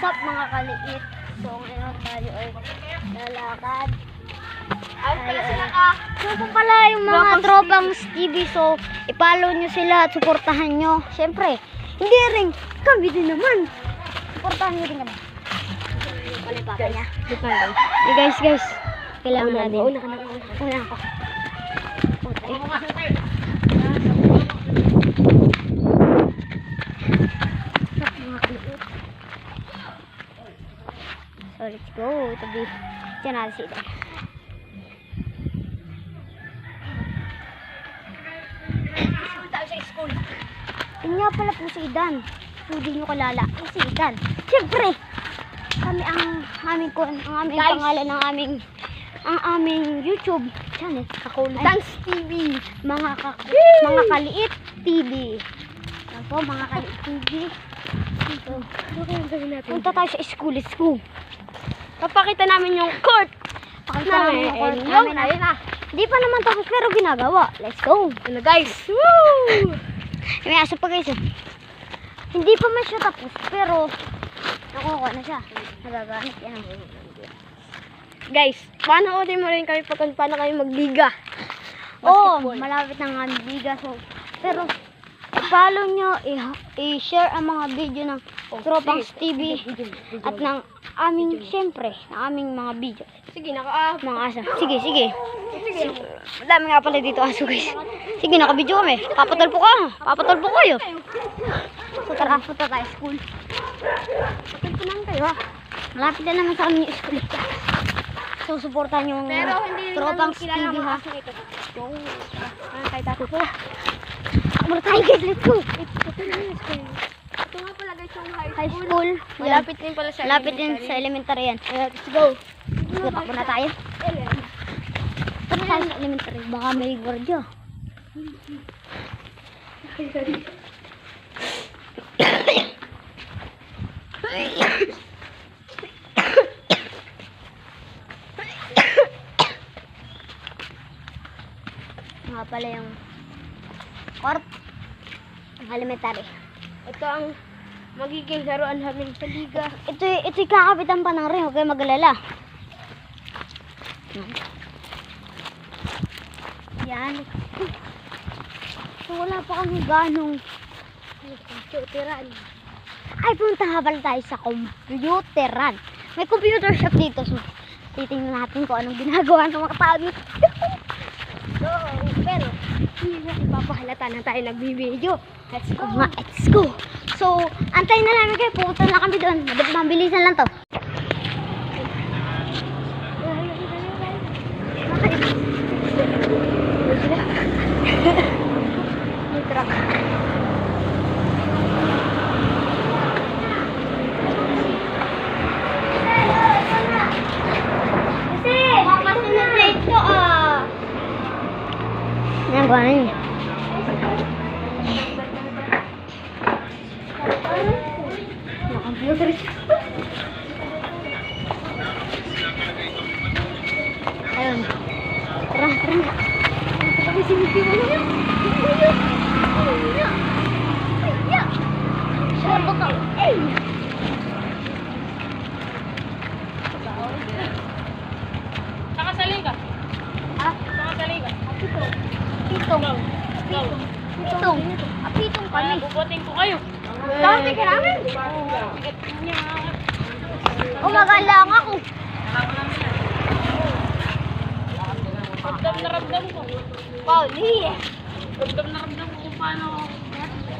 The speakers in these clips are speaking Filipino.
Sup mga kaliit. So ngayon tayo ay lalakad. So kung pala yung mga tropang Stevie, so i-follow nyo sila at suportahan nyo. Siyempre, hindi rin kami din naman. Suportahan nyo rin kami. Yung papa niya. Hey guys. Kailangan natin. Una ako. So let's go. Tabi. Diyan natin si Idan. Tayo sa school. Yun nga pala po si Idan. Hindi nyo kalala. Si Idan. Siyempre, kami ang aming pangalan ng aming YouTube channel. Kakulitans TV. Mga kaliit TV. Yan po, mga kaliit TV. So, punta tayo sa school. Let's go. Papakita namin yung court. Pakita namin yung court namin. Hindi pa naman tapos pero ginagawa. Let's go. Ano guys? Woo! May aso pa guys. Hindi pa man siya tapos pero nakukuha na siya. Nagagamit yan. Guys, paano ulit mo rin kami paano kayo magliga? Oo, malapit na nga ang liga. So, pero follow nyo, i-share ang mga video ng Tropang TV at ng aming, siyempre, ng aming mga video. Sige, Mga asa. Sige. Madami nga pala dito aso guys. Sige, nakabidyo kami. Papatulpo kayo. So tara, punta tayo school. Patulpo naman kayo ha. Malapit na naman sa amin yung school. So, supportan yung Tropang TV ha. Tayo tayo po. Muna tayo guys, let's go. Ito nga pala guys yung High school. Malapit din pala sa Malapit din sa elementary yan. Let's go. Takbo na tayo. Tara tayo sa elementary. Baka may gwardiya. Nga pala yung court. Ang elementary. Ito ang magiging laruan namin sa liga. Ito'y kakapitan pa ng ring. Huwag kayo mag-alala. Yan. So, wala pa kami ganong computeran. Ay, punta nga pala tayo sa computeran. May computer shop dito. So, titingnan natin kung anong ginagawa ng mga tao dito. So, pero hindi na ipapahalata na tayo nagbibideo. Let's go. So, antayin na namin kayo. Pupunta na kami doon. Mabilisan lang to. May truck. Kasi, makasunod na ito Yan, gano'n yun. Computer siya. Ayun. Tara. Kapag sinipin mo na yun. Sarap ka. Nakasali ka? Ha? Nakasali ka? Pitong kami. Bubuting ko kayo. Dami ka namin. Bigat niya. Umagalang ako. Ramdam ko. Pauli. Ramdam ko kung paano.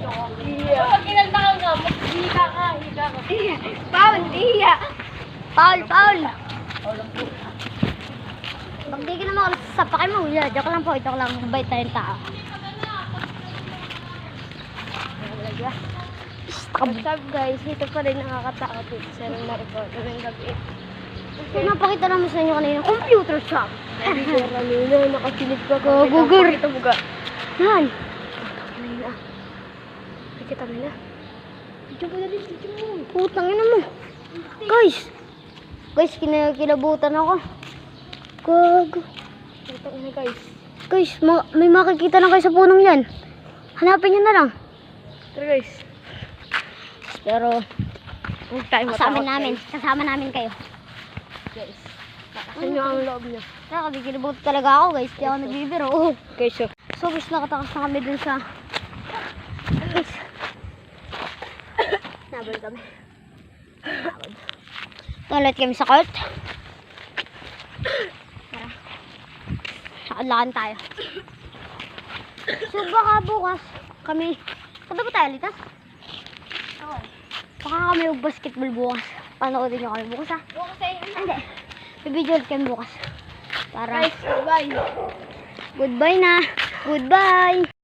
Kapag kinaltakal ka, higa ka. Paul. Pag di ka naman sapakin mo, joke lang po. Ito lang, mabait tayong tao. What's up guys? Ito pa rin nakakatakot dito sa na-record ng gabi. Pinapakita naman sa inyo kanina, computer shop. Kanina, nakasilid ka. Google. Pakita mo ka. Yan. Kanina. Pakita mo na. Video mo na rin. Putang ina mo. Guys, kinabutan ako. Gago. Pakita mo na guys. Guys, may makikita na kayo sa punong yan. Hanapin nyo na lang. Tara guys. Pero, Kasama namin kayo. Guys. Ano ang loob niya? Nakakabigilibot talaga ako guys. Di ako nagbibiro. Okay, so. So guys, nakatakas na kami dun sa... Guys. Nabal kami. Ulit kami sa court. Tara. Sakalaan tayo. So baka bukas kami... Punta ba tayo litas? Oo. Baka kami mag-basketball bukas. Panoodin nyo kami bukas ha? Bukas tayo. Hindi. Bibidyo ulit kami bukas. Para... Guys, bye. Goodbye na. Goodbye.